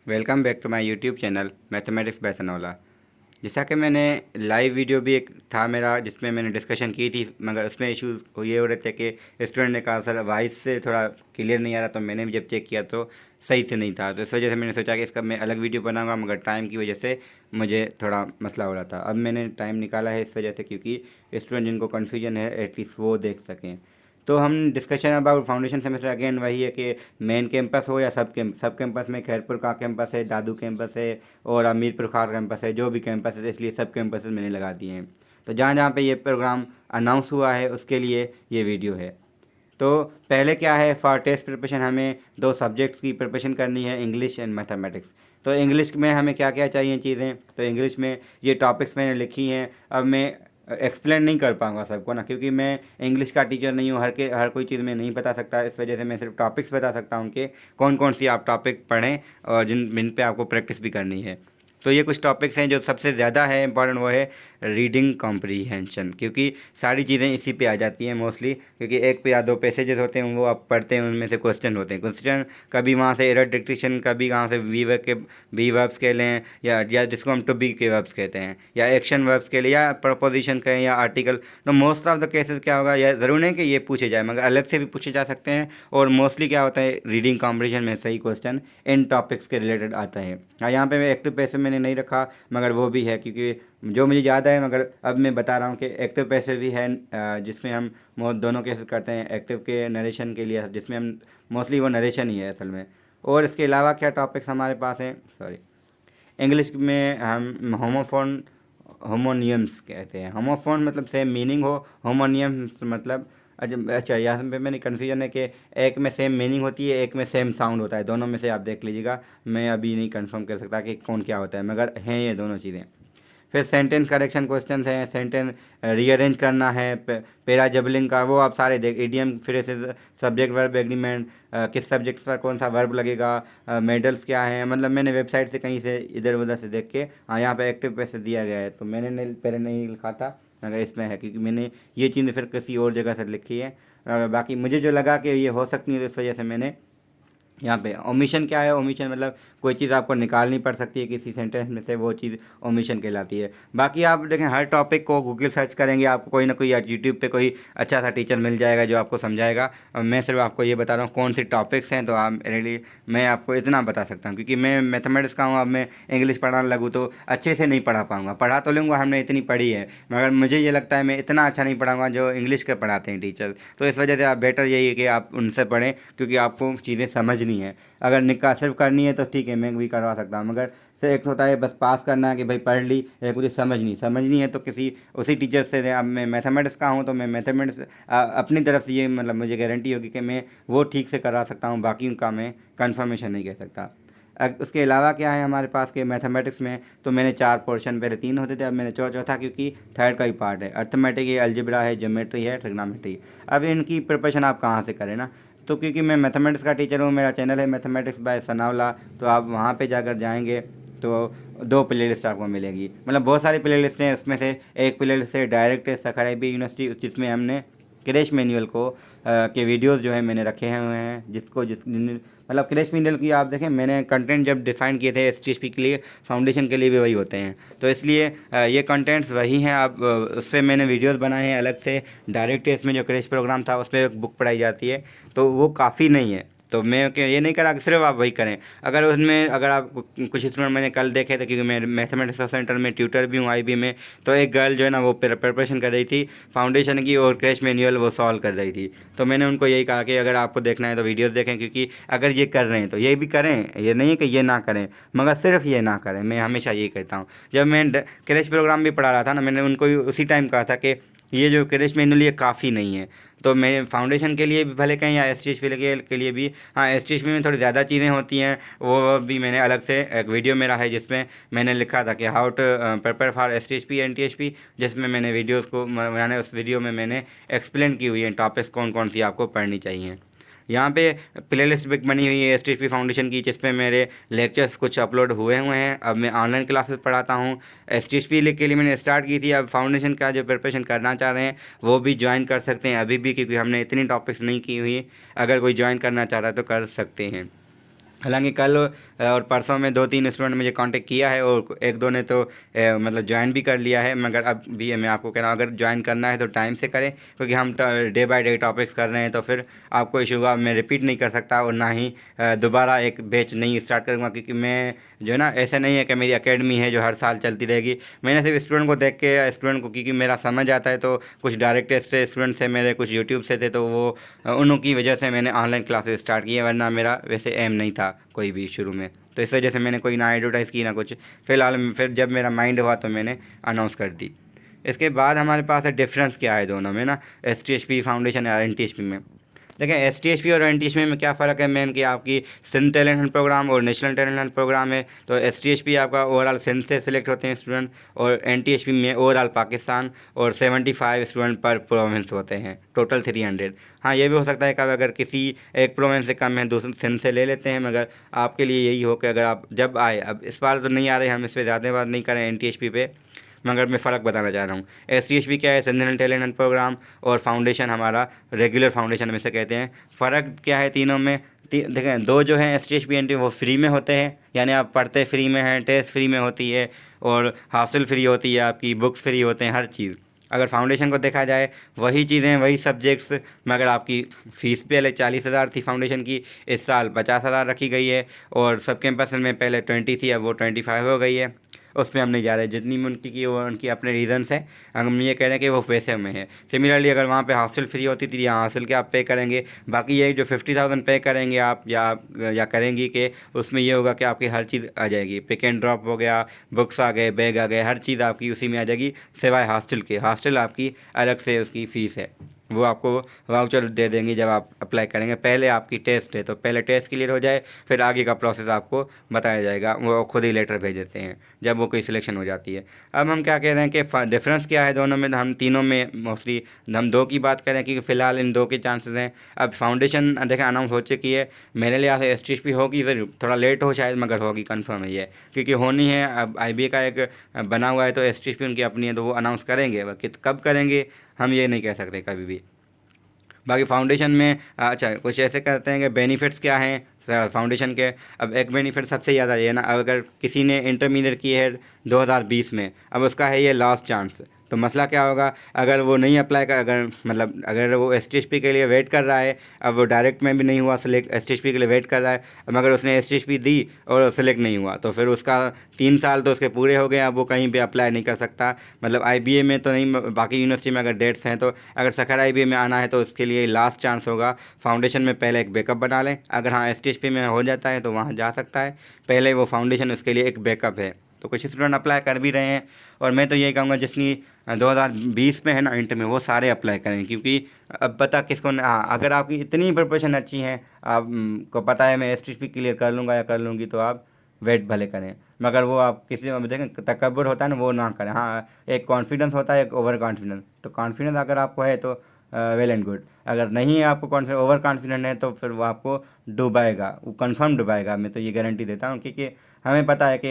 Welcome back to my YouTube channel mathematics by Sanaula. जैसा कि मैंने लाइव वीडियो भी एक था मेरा जिसमें मैंने डिस्कशन की थी, मगर उसमें इशू ये हो रहे थे कि स्टूडेंट ने कहा सर वॉइस से थोड़ा क्लियर नहीं आ रहा, तो मैंने भी जब चेक किया तो सही से नहीं था। तो इस वजह से मैंने सोचा कि इसका मैं अलग वीडियो बनाऊंगा, मगर टाइम की वजह से मुझे थोड़ा मसला हो रहा था। अब मैंने टाइम निकाला है इस वजह से क्योंकि स्टूडेंट जिनको कन्फ्यूजन है एटलीस्ट वो देख सकें। तो हम discussion about foundation semester again वही है कि मेन कैंपस हो या सब कैंपस में खैरपुर का कैंपस है, दादू कैंपस है और अमीरपुर खार कैंपस है, जो भी कैंपस है, इसलिए सब कैंपस मैंने लगा दिए हैं। तो जहाँ जहाँ पे ये प्रोग्राम अनाउंस हुआ है उसके लिए ये वीडियो है। तो पहले क्या है, फॉर टेस्ट प्रिपरेशन हमें दो सब्जेक्ट्स की प्रिपरेशन करनी है, इंग्लिश एंड मैथमेटिक्स। तो इंग्लिश में हमें क्या क्या चाहिए चीज़ें, तो इंग्लिश में ये टॉपिक्स मैंने लिखी हैं। अब मैं एक्सप्लेन नहीं कर पाऊँगा सबको ना, क्योंकि मैं इंग्लिश का टीचर नहीं हूँ, हर कोई चीज़ मैं नहीं बता सकता। इस वजह से मैं सिर्फ टॉपिक्स बता सकता हूँ कि कौन कौन सी आप टॉपिक पढ़ें और जिन पे आपको प्रैक्टिस भी करनी है। तो ये कुछ टॉपिक्स हैं जो सबसे ज़्यादा है इंपॉर्टेंट, वो है रीडिंग कॉम्प्रीहेंशन, क्योंकि सारी चीज़ें इसी पे आ जाती हैं मोस्टली। क्योंकि एक पे या दो पैसेजेस होते हैं वो आप पढ़ते हैं, उनमें से क्वेश्चन होते हैं। क्वेश्चन कभी वहाँ से एरर डिटेक्शन, कभी वहाँ से वी वर्ब्स के लें या जिसको हम टू बी के वर्ब्स कहते हैं, या एक्शन वर्ब्स के लिए, या प्रपोजिशन कहें या आर्टिकल। तो मोस्ट ऑफ द केसेस क्या होगा, या ज़रूर नहीं कि ये पूछे जाए, मगर अलग से भी पूछे जा सकते हैं। और मोस्टली क्या होता है, रीडिंग कॉम्प्रीहेंशन में सही क्वेश्चन इन टॉपिक्स के रिलेटेड आता है। यहाँ पे मैं एक्टिव पैसिव मैंने नहीं रखा, मगर वो भी है क्योंकि जो मुझे याद है, मगर अब मैं बता रहा हूँ कि एक्टिव पैसिव भी है, जिसमें हम दोनों केसेस करते हैं। एक्टिव के नरेशन के लिए, जिसमें हम मोस्टली वो नरेशन ही है असल में। और इसके अलावा क्या टॉपिक्स हमारे पास हैं, सॉरी, इंग्लिश में हम होमोफोन होमोनियम्स कहते हैं। होमोफोन मतलब सेम मीनिंग हो, होमोनियम्स मतलब अच्छा, यहाँ पे मैंने कन्फ्यूजन है कि एक में सेम मीनिंग होती है, एक में सेम साउंड होता है। दोनों में से आप देख लीजिएगा, मैं अभी नहीं कंफर्म कर सकता कि कौन क्या होता है, मगर हैं ये दोनों चीज़ें। फिर सेंटेंस करेक्शन क्वेश्चन हैं, सेंटेंस रीअरेंज करना है, पेरा जबलिंग का वो आप सारे देख, idiom, phrases, subject verb agreement, किस सब्जेक्ट पर कौन सा वर्ब लगेगा, मेडल्स क्या हैं। मतलब मैंने वेबसाइट से कहीं से इधर उधर से देख के, हाँ यहाँ पे एक्टिव पैसे दिया गया है, तो मैंने पहले नहीं लिखा था, मगर इसमें है क्योंकि मैंने ये चीज़ फिर किसी और जगह से लिखी है। बाकी मुझे जो लगा कि ये हो सकती है, तो इस वजह से मैंने यहाँ पे ओमिशन क्या है, ओमिशन मतलब कोई चीज़ आपको निकालनी पड़ सकती है किसी सेंटेंस में से, वो चीज़ ओमिशन कहलाती है। बाकी आप देखें, हर टॉपिक को गूगल सर्च करेंगे, आपको कोई ना कोई या यूट्यूब पे कोई अच्छा सा टीचर मिल जाएगा जो आपको समझाएगा। और मैं सिर्फ आपको ये बता रहा हूँ कौन सी टॉपिक्स हैं, तो आप रियली मैं आपको इतना बता सकता हूँ क्योंकि मैं मैथमेटिक्स का हूँ। अब मैं इंग्लिश पढ़ाने लगूँ तो अच्छे से नहीं पढ़ा पाऊँगा। पढ़ा तो लूँगा, हमने इतनी पढ़ी है, मगर मुझे ये लगता है मैं इतना अच्छा नहीं पढ़ाऊँगा जो इंग्लिश के पढ़ाते हैं टीचर। तो इस वजह से आप बेटर यही है कि आप उनसे पढ़ें, क्योंकि आपको चीज़ें समझनी है। अगर निकाह सिर्फ करनी है तो ठीक है, मैं भी करवा सकता हूँ, मगर से एक होता है बस पास करना है कि भाई पढ़ ली, एक मुझे समझनी है तो किसी उसी टीचर से। अब मैं मैथमेटिक्स का हूँ तो मैं मैथमेटिक्स अपनी तरफ से ये मतलब मुझे गारंटी होगी कि मैं वो ठीक से करा सकता हूँ, बाकी उनका मैं कंफर्मेशन नहीं कह सकता। उसके अलावा क्या है हमारे पास के मैथमेटिक्स में, तो मैंने चार पोर्शन, पहले तीन होते थे, अब मैंने चौथा, क्योंकि थर्ड का ही पार्ट है। अर्थमेटिक है, अलजेब्रा है, ज्योमेट्री है, ट्रिग्नोमेट्री। अब इनकी प्रिपरेशन आप कहाँ से करें ना, तो क्योंकि मैं मैथमेटिक्स का टीचर हूँ, मेरा चैनल है मैथमेटिक्स बाय सनावला, तो आप वहाँ पे जाकर जाएंगे तो दो प्लेलिस्ट आपको मिलेगी। मतलब बहुत सारी प्लेलिस्ट हैं, उसमें से एक प्लेलिस्ट है डायरेक्ट सखरेबी यूनिवर्सिटी, जिसमें हमने क्रेश मैनुअल को के वीडियोस जो है मैंने रखे हुए हैं, जिसको मतलब क्रेश मैनुअल की आप देखें, मैंने कंटेंट जब डिफ़ाइन किए थे एसटीएसपी के लिए, फाउंडेशन के लिए भी वही होते हैं। तो इसलिए ये कंटेंट्स वही हैं। आप उस पर मैंने वीडियोस बनाए हैं अलग से। डायरेक्ट टेस्ट में जो क्रेश प्रोग्राम था उस पर एक बुक पढ़ाई जाती है, तो वो काफ़ी नहीं है। तो मैं ये नहीं करा कि सिर्फ आप वही करें। अगर उसमें अगर आप कुछ स्टूडेंट मैंने कल देखे थे, क्योंकि मैं मैथमेटिक्स सेंटर में ट्यूटर भी हूँ IB में, तो एक गर्ल जो है ना वो प्रिपरेशन कर रही थी फाउंडेशन की, और क्रैश मैनुअल वो सॉल्व कर रही थी। तो मैंने उनको यही कहा कि अगर आपको देखना है तो वीडियोस देखें, क्योंकि अगर ये कर रहे हैं तो ये भी करें, ये नहीं है कि ये ना करें, मगर सिर्फ ये ना करें। मैं हमेशा यही कहता हूँ। जब मैं क्रैश प्रोग्राम भी पढ़ा रहा था ना, मैंने उनको उसी टाइम कहा था कि ये जो क्रैश मैनुअल ये काफ़ी नहीं है। तो मैं फाउंडेशन के लिए भी भले कहें या STHP के लिए भी, हाँ STHP में थोड़ी ज़्यादा चीज़ें होती हैं, वो भी मैंने अलग से एक वीडियो मेरा है जिसमें मैंने लिखा था कि how to prepare for STHP NTHP, जिसमें मैंने वीडियोस को मैंने उस वीडियो में मैंने एक्सप्लेन की हुई है टॉपिक्स कौन कौन सी आपको पढ़नी चाहिए। यहाँ पे प्लेलिस्ट भी बनी हुई है STHP फाउंडेशन की, जिसपे मेरे लेक्चर्स कुछ अपलोड हुए हैं। अब मैं ऑनलाइन क्लासेस पढ़ाता हूँ। STHP के लिए मैंने स्टार्ट की थी, अब फाउंडेशन का जो प्रिपरेशन करना चाह रहे हैं वो भी ज्वाइन कर सकते हैं अभी भी, क्योंकि हमने इतनी टॉपिक्स नहीं की हुई। अगर कोई ज्वाइन करना चाह रहा है तो कर सकते हैं। हालांकि कल और परसों में 2-3 स्टूडेंट मुझे कांटेक्ट किया है और एक दो ने तो मतलब ज्वाइन भी कर लिया है। मगर अब भी मैं आपको कह रहा हूँ, अगर ज्वाइन करना है तो टाइम से करें, क्योंकि हम डे बाय डे टॉपिक्स कर रहे हैं, तो फिर आपको इशू होगा। मैं रिपीट नहीं कर सकता और ना ही दोबारा एक बैच नहीं स्टार्ट करूँगा, क्योंकि मैं जो है ना, ऐसा नहीं है कि मेरी एकेडमी है जो हर साल चलती रहेगी। मैंने सिर्फ स्टूडेंट को देख के, स्टूडेंट को क्योंकि मेरा समझ आता है, तो कुछ डायरेक्ट से स्टूडेंट से मेरे, कुछ यूट्यूब से थे, तो वो उन्हों की वजह से मैंने ऑनलाइन क्लासेस स्टार्ट किए, वरना मेरा वैसे एम नहीं था कोई भी शुरू में। तो इस वजह से मैंने कोई ना एडवर्टाइज़ की ना कुछ। फिलहाल फिर जब मेरा माइंड हुआ तो मैंने अनाउंस कर दी। इसके बाद हमारे पास है डिफरेंस क्या है दोनों में ना, S T H P foundation या एन टी एच पी में। देखें, एस टी एच पी और एन टी एच पी में क्या फ़र्क है मेन, कि आपकी सिंध टैलेंट हंट प्रोग्राम और नेशनल टैलेंट हंट प्रोग्राम है। तो एस टी एच पी आपका ओवरऑल सिंध से सिलेक्ट होते हैं स्टूडेंट, और एन टी एच पी में ओवरऑल पाकिस्तान, और 75 स्टूडेंट पर प्रोविंस होते हैं, टोटल 300। हाँ, ये भी हो सकता है कि अगर किसी एक प्रोविंस से कम है, दूसरे सिंध से ले लेते हैं। मगर आपके लिए यही हो कि अगर आप जब आए, अब इस बार तो नहीं आ रहे, हम इस पर ज़्यादा बात नहीं करें एन टी एच पी पे, मगर मैं फ़र्क बताना चाह रहा हूँ। एस टी एच पी क्या है, सिंध टैलेंट हंट प्रोग्राम, और फाउंडेशन हमारा रेगुलर फाउंडेशन में से कहते हैं। फ़र्क क्या है तीनों में? देखें, दो जो हैं S T H P N T, वो फ्री में होते हैं, यानी आप पढ़ते फ्री में हैं, टेस्ट फ्री में होती है, और हासिल फ्री होती है, आपकी बुक्स फ्री होते हैं, हर चीज़। अगर फाउंडेशन को देखा जाए, वही चीज़ें, वही सब्जेक्ट्स, मगर आपकी फ़ीस पहले 40,000 थी फाउंडेशन की, इस साल 50,000 रखी गई है। और सब कैंपस में पहले 20 थी, अब वो 25 हो गई है। उसमें हम नहीं जा रहे, जितनी भी उनकी की, वो उनकी अपने रीज़न्स हैं। हम ये कह रहे हैं कि वो पैसे में है। सिमिलरली अगर वहाँ पे हॉस्टल फ्री होती थी, यहाँ हॉस्टल के आप पे करेंगे। बाकी ये जो 50,000 पे करेंगे आप, या करेंगी, कि उसमें ये होगा कि आपकी हर चीज़ आ जाएगी, पिक एंड ड्रॉप हो गया, बुक्स आ गए, बैग आ गए, हर चीज़ आपकी उसी में आ जाएगी, सिवाय हॉस्टल के। हॉस्टल आपकी अलग से उसकी फ़ीस है, वो आपको वाउचर दे देंगे जब आप अप्लाई करेंगे। पहले आपकी टेस्ट है, तो पहले टेस्ट क्लियर हो जाए, फिर आगे का प्रोसेस आपको बताया जाएगा। वो खुद ही लेटर भेज देते हैं जब वो कोई सिलेक्शन हो जाती है। अब हम क्या कह रहे हैं कि डिफरेंस क्या है दोनों में, हम तीनों में मोस्टली हम दो की बात करें, क्योंकि फ़िलहाल इन दो के चांसेस हैं। अब फाउंडेशन देखें अनाउंस हो चुकी है, मेरे लिहाज से एस टी एच पी होगी, ज़रूर थोड़ा लेट हो शायद, मगर होगी, कन्फर्म है ये, क्योंकि होनी है। अब आई बी ए का एक बना हुआ है, तो एस टी एच पी उनकी अपनी है, तो वो अनाउंस करेंगे। बाकी कब करेंगे हम ये नहीं कह सकते कभी भी। बाकी फाउंडेशन में अच्छा कुछ ऐसे करते हैं कि बेनिफिट्स क्या हैं फाउंडेशन के। अब एक बेनिफिट सबसे ज़्यादा ये ना, अगर किसी ने इंटरमीडिएट की है 2020 में, अब उसका है ये लास्ट चांस। तो मसला क्या होगा, अगर वो नहीं अप्लाई कर, अगर मतलब अगर वो एस टी एच पी के लिए वेट कर रहा है, अब वो डायरेक्ट में भी नहीं हुआ select, S T H P के लिए वेट कर रहा है, मगर उसने एस टी एच पी दी और सिलेक्ट नहीं हुआ, तो फिर उसका 3 साल तो उसके पूरे हो गए। अब वो कहीं भी अप्लाई नहीं कर सकता, मतलब आई बी ए में तो नहीं, बाकी यूनिवर्सिटी में अगर डेट्स हैं, तो अगर सखर आई बी ए में आना है तो उसके लिए लास्ट चांस होगा। फाउंडेशन में पहले एक बैकअप बना लें, अगर हाँ एस टी एच पी में हो जाता है तो वहाँ जा सकता है, पहले वो फाउंडेशन उसके लिए एक बैकअप है। तो कुछ स्टूडेंट अप्लाई कर भी रहे हैं, और मैं तो यही कहूँगा जिसकी 2020 में है ना इंटर में, वो सारे अप्लाई करें, क्योंकि अब पता किसको हाँ, अगर आपकी इतनी प्रिपरेशन अच्छी है, आप को पता है मैं एस टी पी क्लियर कर लूँगा या कर लूँगी, तो आप वेट भले करें। मगर वो आप किसी में देखें, तकब्बुर होता है ना, वो ना करें। हाँ, एक कॉन्फिडेंस होता है, एक ओवर कॉन्फिडेंस। तो कॉन्फिडेंस अगर आपको है तो वेल एंड गुड, अगर नहीं है आपको कॉन्फिडेंस, ओवर कॉन्फिडेंट है, तो फिर वो आपको डुबाएगा, वो कंफर्म डुबाएगा। मैं तो ये गारंटी देता हूँ, क्योंकि हमें पता है कि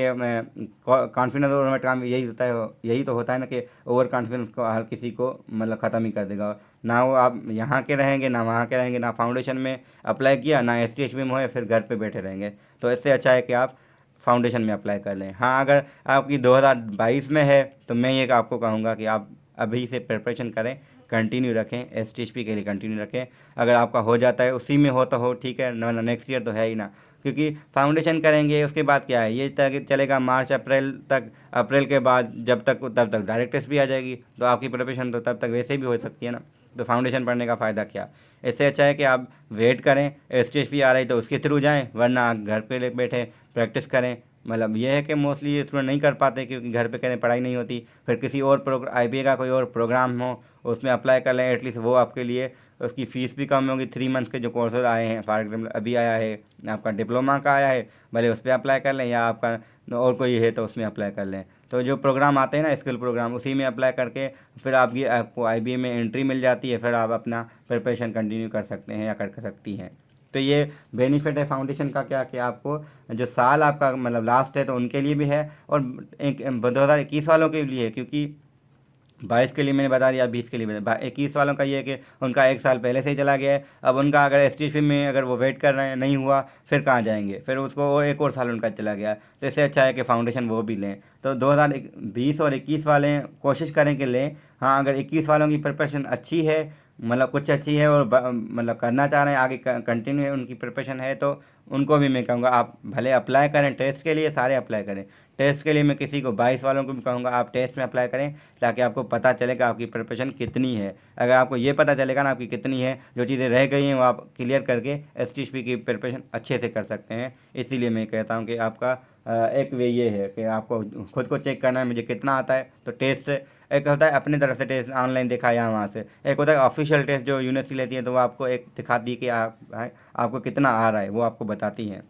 कॉन्फिडेंस ओवर काम यही होता है, यही तो होता है ना, कि ओवर कॉन्फिडेंस को हर किसी को मतलब ख़त्म ही कर देगा। ना वो आप यहाँ के रहेंगे, ना वहाँ के रहेंगे, ना फाउंडेशन में अप्लाई किया, ना एस टी एच में हो, फिर घर पे बैठे रहेंगे। तो इससे अच्छा है कि आप फाउंडेशन में अप्लाई कर लें। हाँ, अगर आपकी 2022 में है, तो मैं ये आपको कहूँगा कि आप अभी से प्रिपरेशन करें, कंटिन्यू रखें, एस टी एच पी के लिए कंटिन्यू रखें। अगर आपका हो जाता है उसी में हो तो हो, ठीक है, ना नेक्स्ट ईयर तो है ही ना, क्योंकि फाउंडेशन करेंगे उसके बाद क्या है, ये तक चलेगा मार्च अप्रैल तक। अप्रैल के बाद जब तक तब तक डायरेक्ट टेस्ट भी आ जाएगी, तो आपकी प्रिपरेशन तो तब तक वैसे भी हो सकती है ना। तो फाउंडेशन पढ़ने का फ़ायदा क्या, इससे अच्छा है कि आप वेट करें, एस टी एच पी आ रही तो उसके थ्रू जाएँ, वरना आप घर पे बैठे प्रैक्टिस करें। मतलब ये है कि मोस्टली ये स्टूडेंट नहीं कर पाते, क्योंकि घर पे कहने पढ़ाई नहीं होती। फिर किसी और आई बी ए का कोई और प्रोग्राम हो, उसमें अप्लाई कर लें, एटलीस्ट वो आपके लिए उसकी फ़ीस भी कम होगी। 3 मंथ के जो कोर्सेज आए हैं, फॉर एग्जाम्पल अभी आया है आपका डिप्लोमा का आया है, भले उस पर अप्लाई कर लें, या आपका और कोई है तो उसमें अप्लाई कर लें। तो जो प्रोग्राम आते हैं ना स्किल प्रोग्राम, उसी में अप्लाई करके फिर आपको आई बी ए में एंट्री मिल जाती है, फिर आप अपना प्रिपरेशन कंटिन्यू कर सकते हैं या कर सकती हैं। तो ये बेनिफिट है फाउंडेशन का, क्या कि आपको जो साल आपका मतलब लास्ट है तो उनके लिए भी है, और एक 2021 वालों के लिए, क्योंकि 22 के लिए मैंने बता दिया, 20 के लिए 21 वालों का ये है कि उनका 1 साल पहले से ही चला गया है। अब उनका अगर STHP में अगर वो वेट कर रहे हैं, नहीं हुआ, फिर कहाँ जाएंगे, फिर उसको और एक और साल उनका चला गया। तो इससे अच्छा है कि फाउंडेशन वो भी लें। तो 2020 और 21 वाले कोशिश करें कि लें। हाँ, अगर 21 वालों की प्रिपरेशन अच्छी है, मतलब कुछ अच्छी है, और मतलब करना चाह रहे हैं आगे, कंटिन्यू है उनकी प्रिपरेशन है, तो उनको भी मैं कहूँगा आप भले अप्लाई करें टेस्ट के लिए, सारे अप्लाई करें। टेस्ट के लिए मैं किसी को 22 वालों को भी कहूँगा आप टेस्ट में अप्लाई करें, ताकि आपको पता चलेगा आपकी प्रिपरेशन कितनी है। अगर आपको ये पता चलेगा ना आपकी कितनी है, जो चीज़ें रह गई हैं वो आप क्लियर करके STHP की प्रिपरेशन अच्छे से कर सकते हैं। इसीलिए मैं कहता हूँ कि आपका एक वे ये है कि आपको खुद को चेक करना है मुझे कितना आता है। तो टेस्ट एक होता है अपनी तरफ से टेस्ट ऑनलाइन देखा या वहाँ से, एक होता है ऑफिशियल टेस्ट जो यूनिवर्सिटी लेती है, तो वो आपको एक दिखाती है कि आपको कितना आ रहा है, वो आपको बताती है।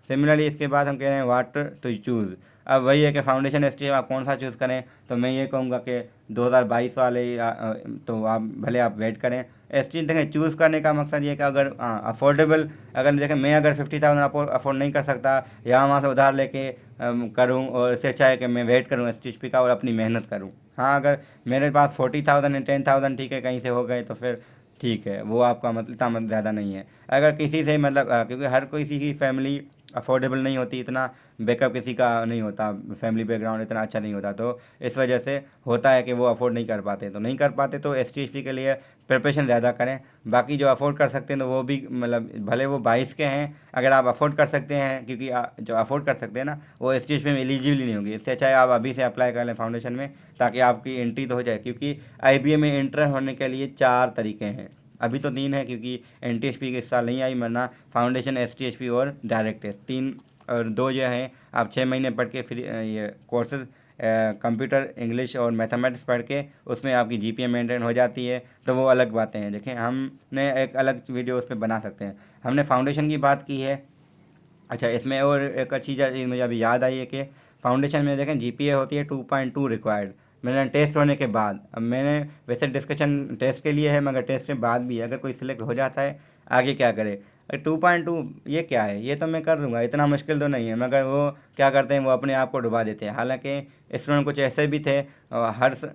सिमिलरली इसके बाद हम कह रहे हैं वाट टू चूज़। अब वही है कि फाउंडेशन स्ट्रीम आप कौन सा चूज़ करें, तो मैं ये कहूँगा कि 2022 वाले तो आप भले आप वेट करें। स्ट्रीम देखें, चूज़ करने का मकसद ये कि अगर अफोर्डेबल, अगर देखें मैं अगर 50,000 अफोर्ड नहीं कर सकता, या वहाँ से उधार लेके करूँ, और इससे अच्छा है कि मैं वेट करूँ STHP का और अपनी मेहनत करूँ। हाँ, अगर मेरे पास 40,000 है, 10,000 ठीक है, कहीं से हो गए तो फिर ठीक है, वो आपका मतलब इतना मतलब ज़्यादा नहीं है। अगर किसी से मतलब क्योंकि हर किसी की फैमिली अफोर्डेबल नहीं होती, इतना बैकअप किसी का नहीं होता, फैमिली बैकग्राउंड इतना अच्छा नहीं होता, तो इस वजह से होता है कि वो अफोर्ड नहीं कर पाते। तो नहीं कर पाते तो STHP के लिए प्रिपरेशन ज़्यादा करें। बाकी जो अफोर्ड कर सकते हैं तो वो भी मतलब भले वो 22 के हैं, अगर आप अफोर्ड कर सकते हैं, क्योंकि जो अफोर्ड कर सकते हैं ना वो STHP में एलिजिबल नहीं होगी। इससे अच्छा है आप अभी से अप्लाई कर लें फाउंडेशन में, ताकि आपकी एंट्री तो हो जाए। क्योंकि IBA में इंटर होने के लिए 4 तरीके हैं, अभी तो 3 है क्योंकि NTHP के इस साल नहीं आई, वरना फाउंडेशन, STHP और डायरेक्ट टेस्ट 3। और 2 जो हैं आप 6 महीने पढ़ के फिर ये कोर्सेज कंप्यूटर, इंग्लिश और मैथमेटिक्स पढ़ के उसमें आपकी GPA मेंटेन हो जाती है। तो वो अलग बातें हैं, देखें हमने एक अलग वीडियो उस पर बना सकते हैं। हमने फाउंडेशन की बात की है। अच्छा, इसमें और एक अच्छी चीज़ मुझे अभी याद आई है कि फाउंडेशन में देखें GPA होती है 2.2 रिक्वायर्ड, मैंने टेस्ट होने के बाद। अब मैंने वैसे डिस्कशन टेस्ट के लिए है, मगर टेस्ट के बाद भी अगर कोई सिलेक्ट हो जाता है आगे क्या करे। 2.2 ये क्या है, ये तो मैं कर लूँगा, इतना मुश्किल तो नहीं है, मगर वो क्या करते हैं, वो अपने आप को डुबा देते हैं। हालांकि स्टूडेंट कुछ ऐसे भी थे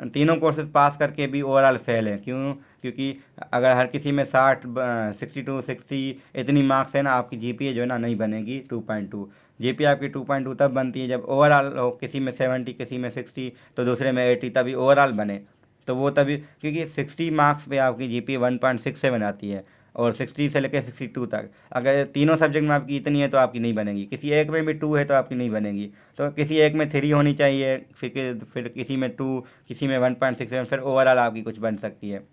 तीनों कोर्सेज पास करके भी ओवरऑल फेल है। क्यों? क्योंकि अगर हर किसी में 62 60 इतनी मार्क्स है ना, आपकी GPA जो है ना नहीं बनेगी 2.2। GPA आपकी 2.2 तब बनती है जब ओवरऑल हो, किसी में 70, किसी में 60, तो दूसरे में 80, तभी ओवरऑल बने। तो वो तभी, क्योंकि 60 मार्क्स पे आपकी GPA 1.67 आती है, और 60 से लेकर 62 तक। अगर तीनों सब्जेक्ट में आपकी इतनी है तो आपकी नहीं बनेगी, किसी एक में भी 2 है तो आपकी नहीं बनेगी। तो किसी एक में 3 होनी चाहिए, फिर किसी में 2, किसी में 1.67, फिर ओवरऑल आपकी कुछ बन सकती है।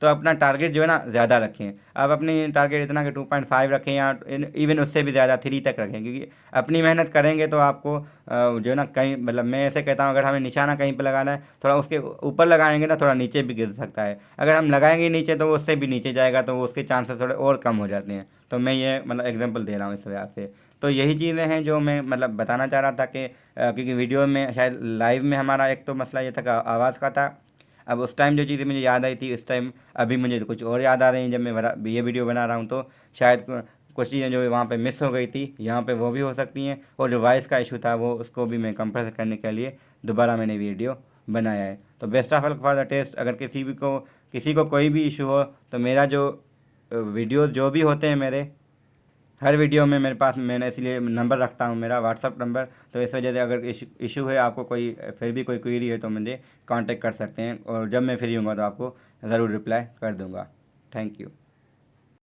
तो अपना टारगेट जो है ना ज़्यादा रखें। आप अपनी टारगेट इतना कि 2.5 रखें, या इवन उससे भी ज़्यादा 3 तक रखें, क्योंकि अपनी मेहनत करेंगे तो आपको जो है ना कहीं, मतलब मैं ऐसे कहता हूँ, अगर हमें निशाना कहीं पर लगाना है, थोड़ा उसके ऊपर लगाएंगे ना, थोड़ा नीचे भी गिर सकता है। अगर हम लगाएंगे नीचे तो वो उससे भी नीचे जाएगा, तो उसके चांसेस थोड़े और कम हो जाते हैं। तो मैं ये मतलब एग्जांपल दे रहा हूँ इस वजह से। तो यही चीज़ें हैं जो मैं मतलब बताना चाह रहा था कि क्योंकि वीडियो में शायद लाइव में हमारा एक तो मसला ये था कि आवाज़ का था। अब उस टाइम जो चीज़ें मुझे याद आई थी, इस टाइम अभी मुझे तो कुछ और याद आ रही हैं जब मैं ये वीडियो बना रहा हूँ। तो शायद कुछ चीज़ें जो वहाँ पे मिस हो गई थी, यहाँ पे वो भी हो सकती हैं। और जो वॉइस का इशू था वो उसको भी मैं कंप्रेस करने के लिए दोबारा मैंने वीडियो बनाया है। तो best of luck for the test. अगर किसी को कोई भी इशू हो, तो मेरा जो वीडियो जो भी होते हैं मेरे, हर वीडियो में मेरे पास, मैंने इसलिए नंबर रखता हूँ मेरा व्हाट्सअप नंबर। तो इस वजह से अगर इशू है आपको कोई, फिर भी कोई क्वेरी है, तो मुझे कांटेक्ट कर सकते हैं, और जब मैं फ्री हूँगा तो आपको ज़रूर रिप्लाई कर दूँगा। Thank you.